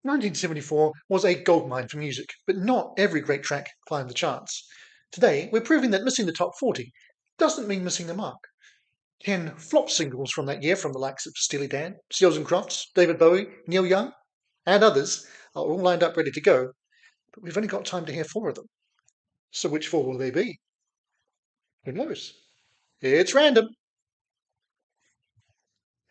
1974 was a goldmine for music, but not every great track climbed the charts. Today, we're proving that missing the top 40 doesn't mean missing the mark. 10 flop singles from that year from the likes of Steely Dan, Seals and Crofts, David Bowie, Neil Young, and others are all lined up ready to go, but we've only got time to hear 4 of them. So which 4 will they be? Who knows? It's random.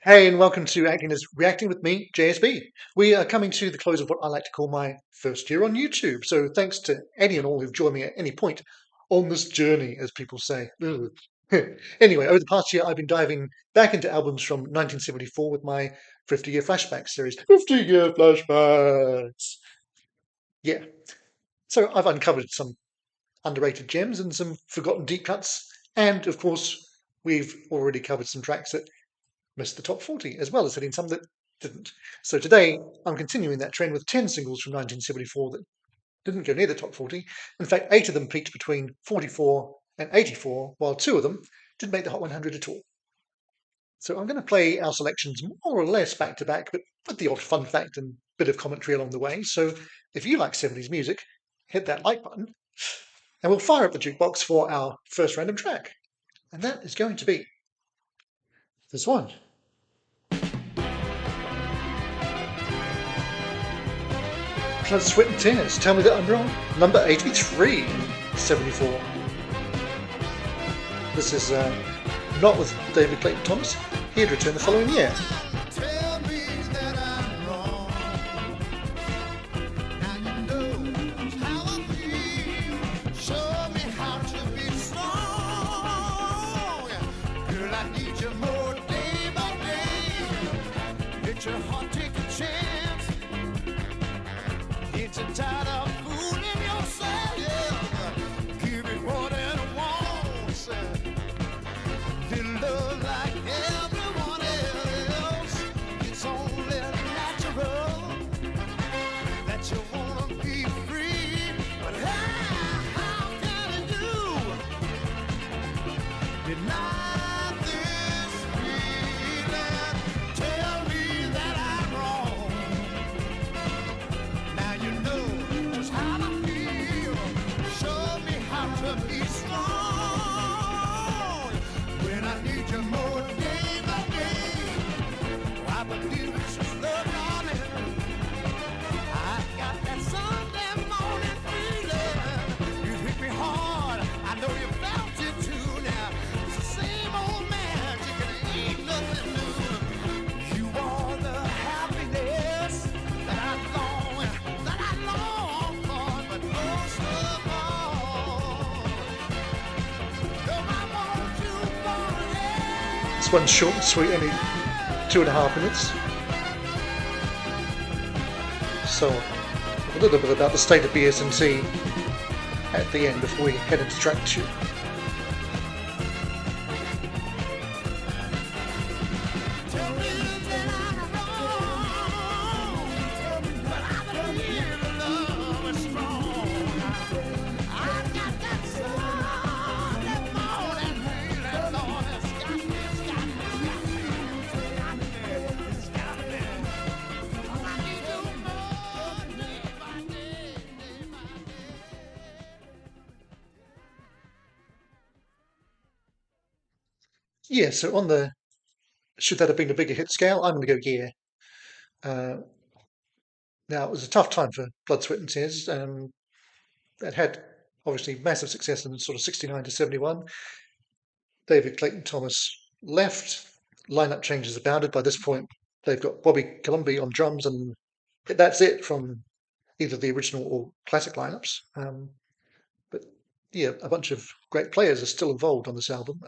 Hey, and welcome to Acting as Reacting with me, JSB. We are coming to the close of what I like to call my first year on YouTube. So thanks to any and all who've joined me at any point on this journey, as people say. Anyway, over the past year, I've been diving back into albums from 1974 with my 50-year flashback series. 50-year flashbacks! Yeah. So I've uncovered some underrated gems and some forgotten deep cuts. And of course, we've already covered some tracks that missed the top 40, as well as hitting some that didn't. So today, I'm continuing that trend with 10 singles from 1974 that didn't go near the top 40. In fact, 8 of them peaked between 44 and 84, while 2 of them didn't make the Hot 100 at all. So I'm going to play our selections more or less back to back, but with the odd fun fact and bit of commentary along the way. So if you like 70s music, hit that like button, and we'll fire up the jukebox for our first random track. And that is going to be this one. Blood, Sweat and Tears, Tell Me That I'm Wrong, number 83, 74. This is not with David Clayton Thomas. He had returned the following year. Tell me that I'm wrong, and you know how I feel. Show me how to be strong. Girl, I need you more day by day. Let your heart take a chance. Ain't you tired of fooling yourself? Give it what it wants. Little love like everyone else. It's only natural that you wanna be free. But how can you deny this feeling? Tell me that I'm wrong. Now you know just how I feel. Show me how to be strong when I need you more day by day. I believe it's just love, darling. I got that Sunday morning feeling. You hit me hard. I know you felt it too. Now it's the same old magic and ain't nothing new. You are the happiness that I long for, but most of all, girl, I want you forever. This one's short and sweet, only 2.5 minutes. So, a little bit about the state of BSNT at the end before we head into track 2. Tell me that I'm wrong, but I believe love is strong. I got that Sunday morning feeling, Lord, it's got me. I need you more day by day. Yeah, so on the should that have been a bigger hit scale, I'm going to go yeah. Now, it was a tough time for Blood, Sweat and Tears. It had obviously massive success in sort of 69 to 71. David Clayton Thomas left. Lineup changes abounded. By this point, they've got Bobby Colomby on drums, and that's it from either the original or classic lineups. But yeah, a bunch of great players are still involved on this album,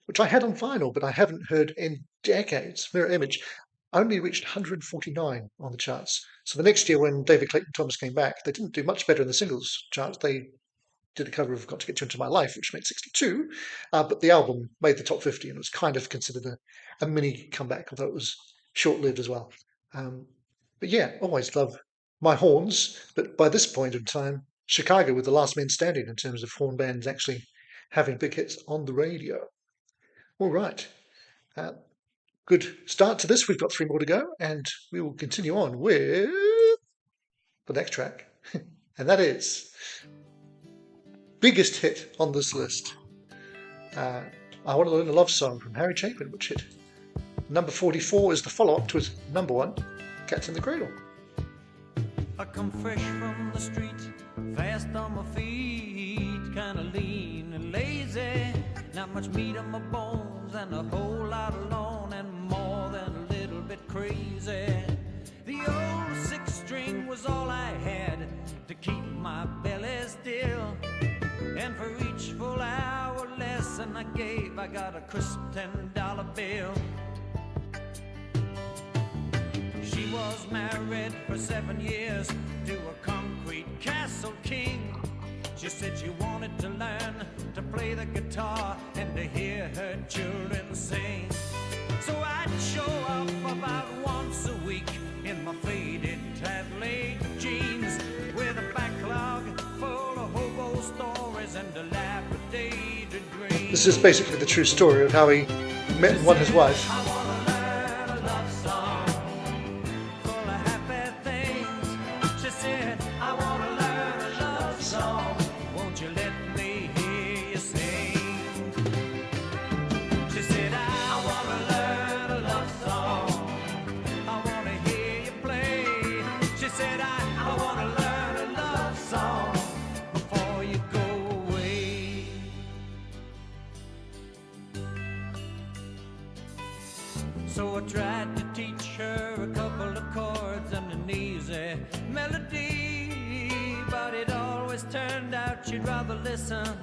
which I had on vinyl, but I haven't heard in decades. Mirror Image only reached 149 on the charts. So the next year, when David Clayton Thomas came back, they didn't do much better in the singles charts. They did a cover of Got to Get You Into My Life, which made 62, but the album made the top 50 and was kind of considered a mini comeback, although it was short-lived as well. But yeah, always love my horns, but by this point in time, Chicago were the last men standing in terms of horn bands actually having big hits on the radio. All right. good start to this. We've got 3 more to go, and we will continue on with the next track, and that is biggest hit on this list. I Want to Learn a Love Song from Harry Chapin, which hit number 44 is the follow-up to his number 1, Cats in the Cradle. I come fresh from the street, fast on my feet, kinda lean and lazy, not much meat on my bones, and a whole lot alone, and more than a little bit crazy. The old 6-string was all I had to keep my belly still, and for each full hour lesson I gave, I got a crisp $10 bill. She was married for 7 years to a concrete castle king. She said she wanted to learn to play the guitar and to hear her children sing. So I'd show up about once a week in my faded tattooed jeans, with a backlog full of hobo stories and dilapidated dreams. This is basically the true story of how he met and won his wife. So I tried to teach her a couple of chords and an easy melody, but it always turned out she'd rather listen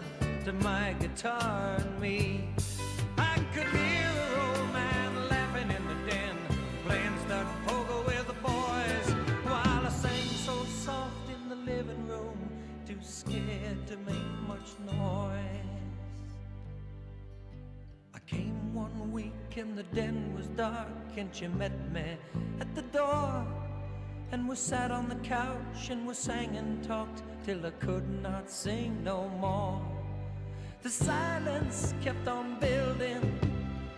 to my guitar and me. I could hear her old man laughing in the den, playing stud pogo with the boys, while I sang so soft in the living room, too scared to make much noise. I came one week and the den was dark, and she met me at the door, and we sat on the couch and we sang and talked till I could not sing no more. The silence kept on building,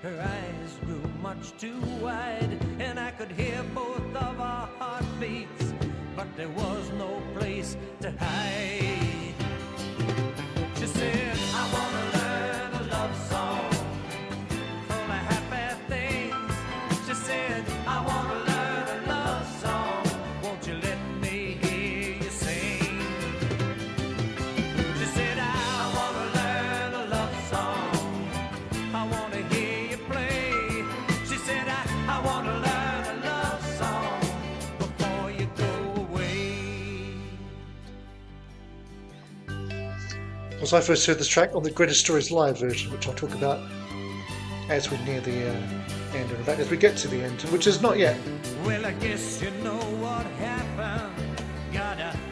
her eyes grew much too wide, and I could hear both of our heartbeats, but there was no place to hide. She said, I wanna learn a love song full of happy things. She said, I wanna learn a love song, won't you let me hear you sing? She said, I wanna learn a love song, I wanna hear you play. She said, I wanna learn a love song before you go away. As I first heard this track on the Greatest Stories Live version, which I'll talk about as we near the end, or in fact as we get to the end, which is not yet. Well, I guess you know what happened.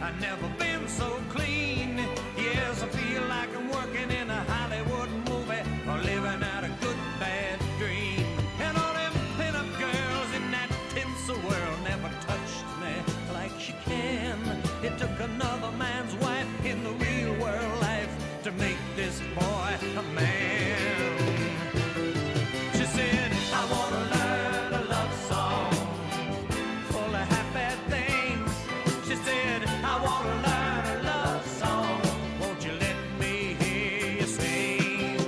I never been so clean. Yes, I feel like I'm working in a Hollywood movie or living out a good bad dream. And all them pin-up girls in that tinsel world never touched me like she can. It took another man's wife in the real world life to make this boy a man. She said, I wanna learn a love song full of happy things. She said, I wanna learn a love song, won't you let me hear you sing?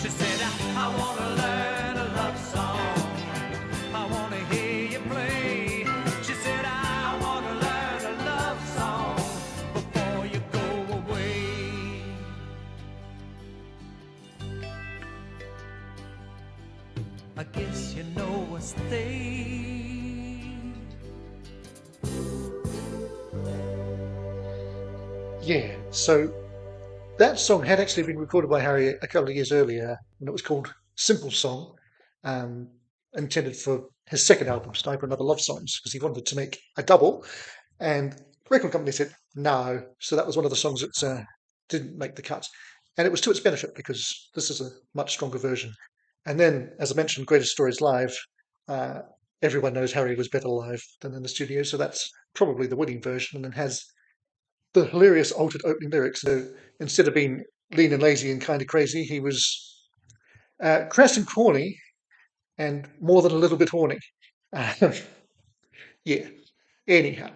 She said, I wanna learn a love song, I wanna hear you play. She said, I wanna learn a love song before you go away. I guess you know what's they. Yeah, so that song had actually been recorded by Harry a couple of years earlier, and it was called Simple Song, intended for his second album, Sniper and Other Love Songs, because he wanted to make a double, and the record company said no, so that was one of the songs that didn't make the cut. And it was to its benefit, because this is a much stronger version. And then, as I mentioned, Greatest Stories Live, everyone knows Harry was better live than in the studio, so that's probably the winning version, and it has the hilarious altered opening lyrics. So instead of being lean and lazy and kind of crazy, he was crass and corny, and more than a little bit horny. Yeah. Anyhow,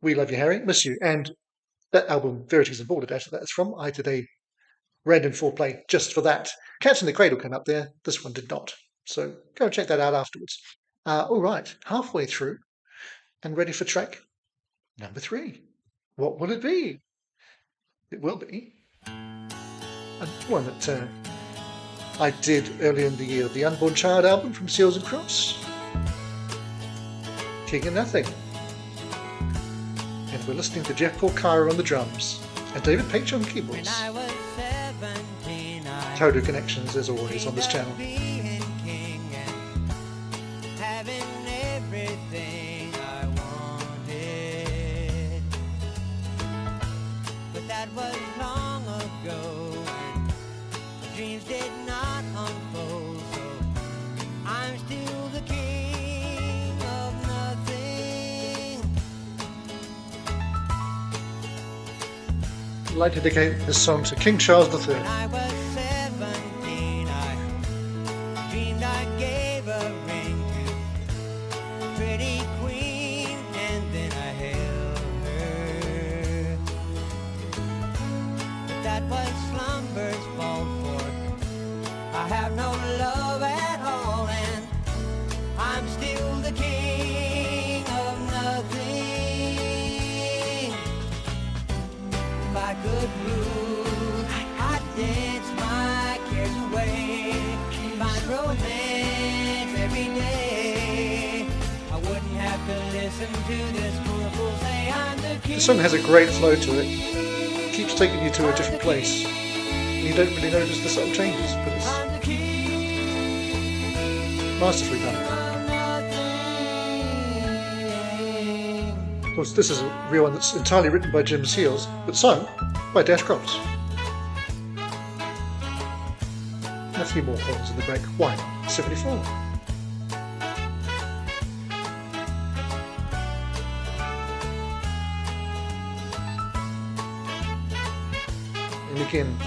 we love you, Harry. Miss you. And that album, Verities and Border Dash, that's from. I did a random foreplay just for that. Cats in the Cradle came up there. This one did not. So go and check that out afterwards. All right, halfway through and ready for track number 3. What will it be? It will be one that I did earlier in the year, the Unborn Child album from Seals and Crofts. King of Nothing. And we're listening to Jeff Porcaro on the drums and David Paich on keyboards. Total connections, as always, on this channel. But that was long ago, and dreams did not unfold, so I'm still the king of nothing. I'd like to dedicate this song to King Charles III. When I was 17, I dreamed I gave a ring to a pretty queen, and then I held her. But that was slumber's fault, for I have no love at all, and I'm still the king of nothing. If I could rule, I'd dance my cares away, find romance every day. I wouldn't have to listen to this fool say I'm the king. The song has a great flow to it. It keeps taking you to a different place. And you don't really notice the subtle changes, but it's I'm the king masterfully done. of nothing. Of course, this is a real one that's entirely written by Jim Seals, but sung by Dash Crofts. And a few more horns in the break. Why not? 74. And again,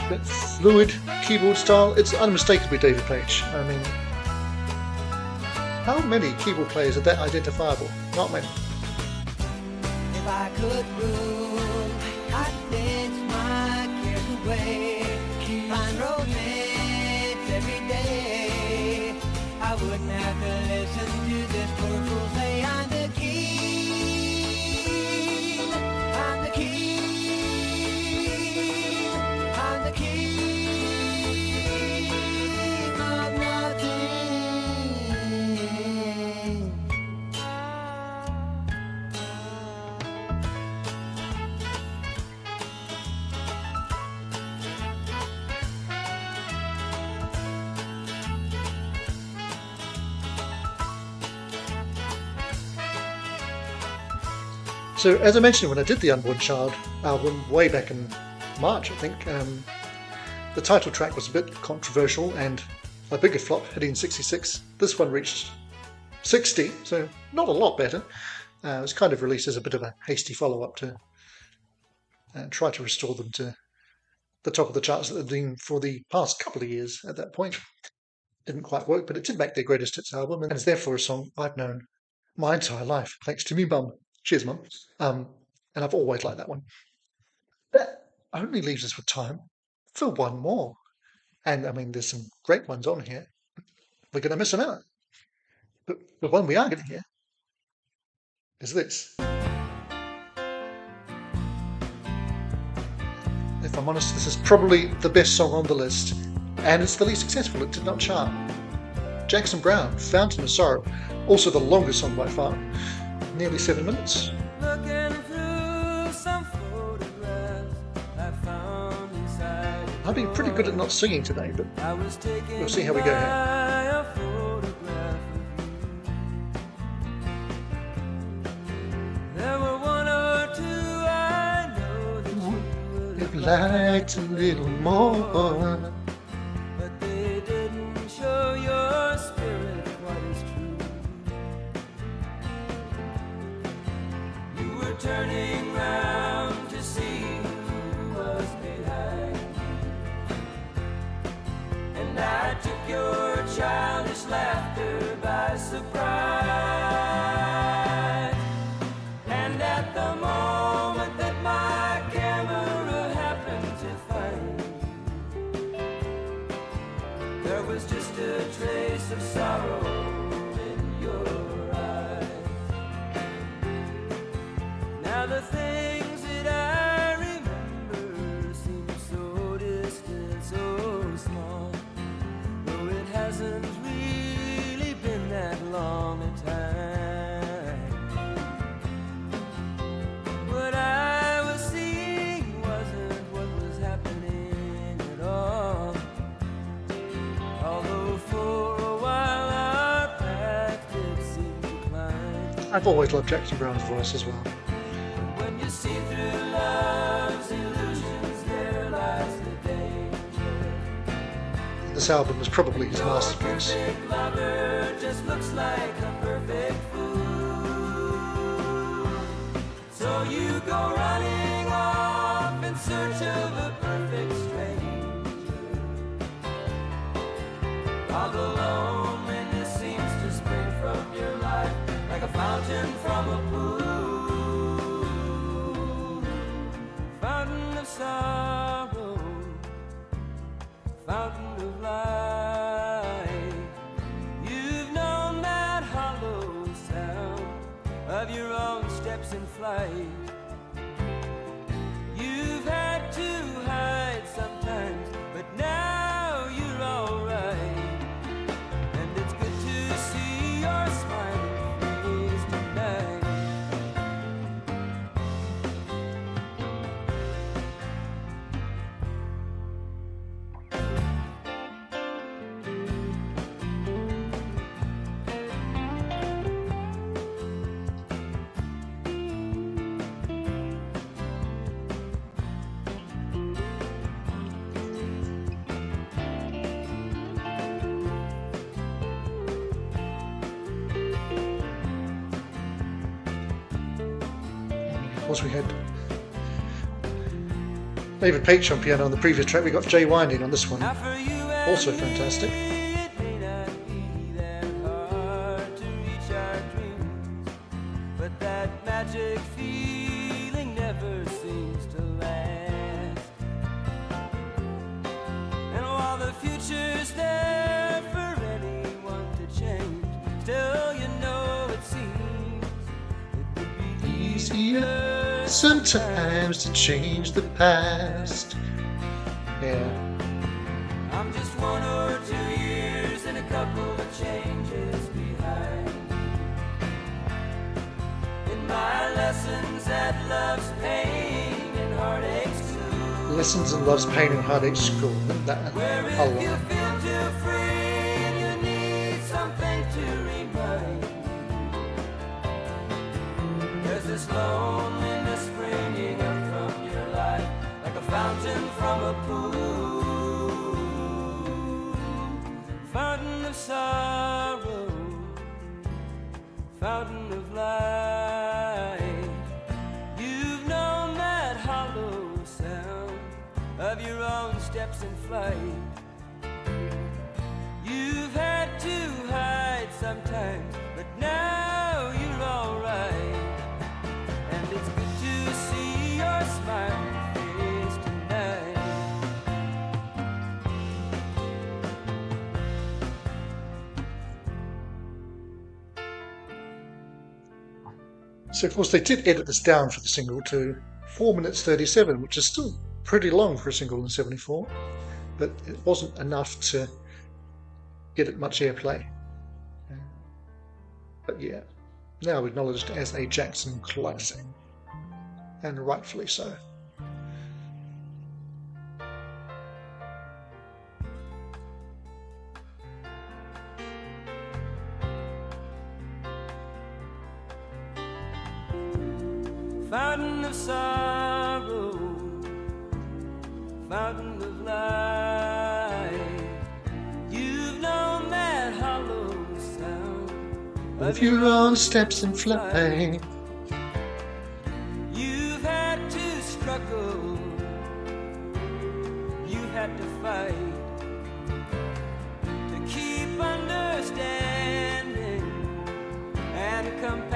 that fluid keyboard style, it's unmistakably David Paich. I mean, how many keyboard players are that identifiable? Not many. If I could rule, I'd dance my cares away, find romance every day. I wouldn't have to listen to this poor fool say I'm the king. I'm the king. I'm the king of nothing. So, as I mentioned when I did the Unborn Child album way back in March, I think, the title track was a bit controversial and a bigger flop, hitting 66. This one reached 60, so not a lot better. It was kind of released as a bit of a hasty follow-up to try to restore them to the top of the charts that they've been for the past couple of years at that point. Didn't quite work, but it did make their greatest hits album, and it's therefore a song I've known my entire life, thanks to me mum. Cheers, mum. And I've always liked that one. That only leaves us with time for one more. And I mean, there's some great ones on here. We're going to miss them out. But the one we are going to hear is this. If I'm honest, this is probably the best song on the list. And it's the least successful. It did not chart. Jackson Browne, Fountain of Sorrow. Also the longest song by far. Nearly 7 minutes. Looking through some photographs I found inside. I've been pretty good at not singing today, but I was taken we'll see how we go here. by a photograph of you. There were one or two I know that you If light a little more. but they didn't show your spirit what is true. You were turning round to see who was behind you, and I took your laughter by surprise. And at the moment that my camera happened to find, there was just a trace of sorrow in your eyes. Now the things that I remember seem so distant, so small, though it hasn't really been that long a time. What I was seeing wasn't what was happening at all, although for a while our path did seem to climb. I've always loved Jackson Browne's voice as well. When you see through love's illusions, there lies the danger. This album is probably his Your masterpiece. perfect lover just looks like a perfect fool. So you go running off in search of a perfect stranger. All the loneliness seems to spring from your life like a fountain from a pool. Fountain of sorrow, fountain of light. You've known that hollow sound of your own steps in flight. You've had to hide sometimes, but now you're alright. And it's good to see your smiling face tonight. Of course, we had David Paich on piano on the previous track. We got Jay Winding on this one. Now for you and Also me, fantastic. it may not be that hard to reach our dreams, but that magic feeling never seems to last. And while the future's there for anyone to change, still you know it seems it would be easier Sometimes to change the past. Yeah. I'm just 1 or 2 years and a couple of changes behind. In my lessons at love's pain and heartache school, Lessons in Love's Pain and Heartache School. That where a if you lot. feel too free and you need something to remind, there's this loneliness springing up from your life like a fountain from a pool. Fountain of sorrow, fountain of light. You've known that hollow sound of your own steps in flight. You've had to hide sometimes, but now you're alright. And it's good to see your smiling face tonight. So, of course, they did edit this down for the single to 4 minutes 37, which is still pretty long for a single in '74, but it wasn't enough to get it much airplay. But yeah, now acknowledged as a Jackson classic, and rightfully so. Fountain of sorrow, fountain of light. You've known that hollow sound Of your own steps in flight. You've had to struggle, you've had to fight to keep understanding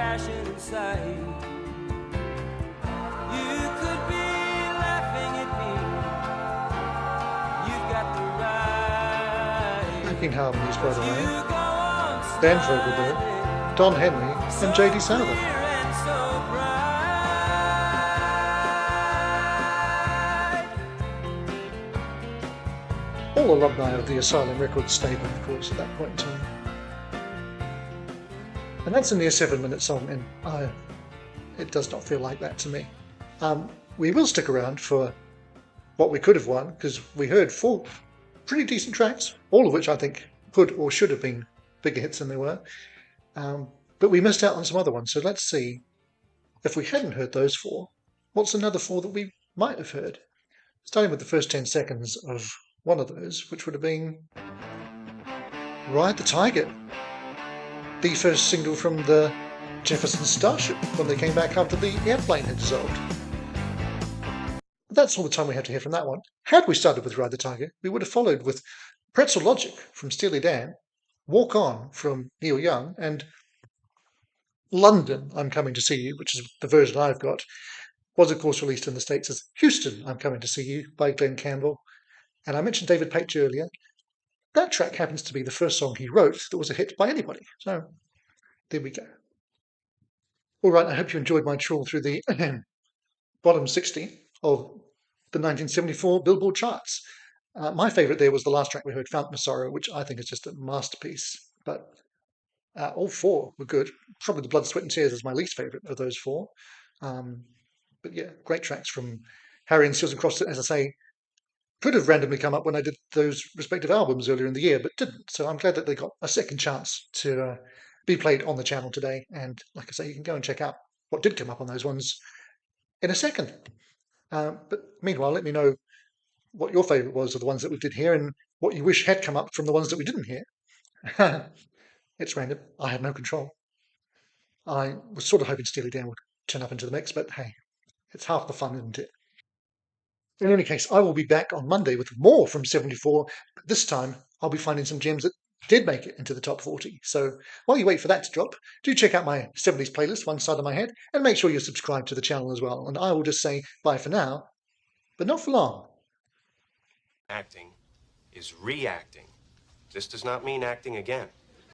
passion inside. You could be laughing at me. You've got the right Backing harmonies, by the to way. go on Dan Fogelberg, Don Henley, and J.D. Souther. clear and so bright. All alumni of the Asylum Records stable, of course, at that point in time. And that's a near 7-minute song, and it does not feel like that to me. We will stick around for what we could have won, because we heard 4 pretty decent tracks, all of which I think could or should have been bigger hits than they were. But we missed out on some other ones, so let's see, if we hadn't heard those 4, what's another 4 that we might have heard? Starting with the first 10 seconds of one of those, which would have been Ride the Tiger, the first single from the Jefferson Starship when they came back after the airplane had dissolved. That's all the time we had to hear from that one. Had we started with Ride the Tiger, we would have followed with Pretzel Logic from Steely Dan, Walk On from Neil Young, and London, I'm Coming to See You, which is the version I've got, was of course released in the States as Houston, I'm Coming to See You by Glenn Campbell. And I mentioned David Paich earlier. That track happens to be the first song he wrote that was a hit by anybody. So there we go. All right, I hope you enjoyed my trawl through the bottom 60 of the 1974 Billboard charts. My favourite there was the last track we heard, Fountain of Sorrow, which I think is just a masterpiece. But all 4 were good. Probably the Blood, Sweat and Tears is my least favourite of those 4. But yeah, great tracks from Harry and Seals and Crofts, as I say, could have randomly come up when I did those respective albums earlier in the year, but didn't. So I'm glad that they got a second chance to be played on the channel today. And like I say, you can go and check out what did come up on those ones in a second. But meanwhile, let me know what your favourite was of the ones that we did hear and what you wish had come up from the ones that we didn't hear. It's random. I had no control. I was sort of hoping Steely Dan would turn up into the mix, but hey, it's half the fun, isn't it? In any case, I will be back on Monday with more from 74. But this time, I'll be finding some gems that did make it into the top 40. So while you wait for that to drop, do check out my 70s playlist, One Side of My Head, and make sure you're subscribed to the channel as well. And I will just say bye for now, but not for long. Acting is reacting. This does not mean acting again.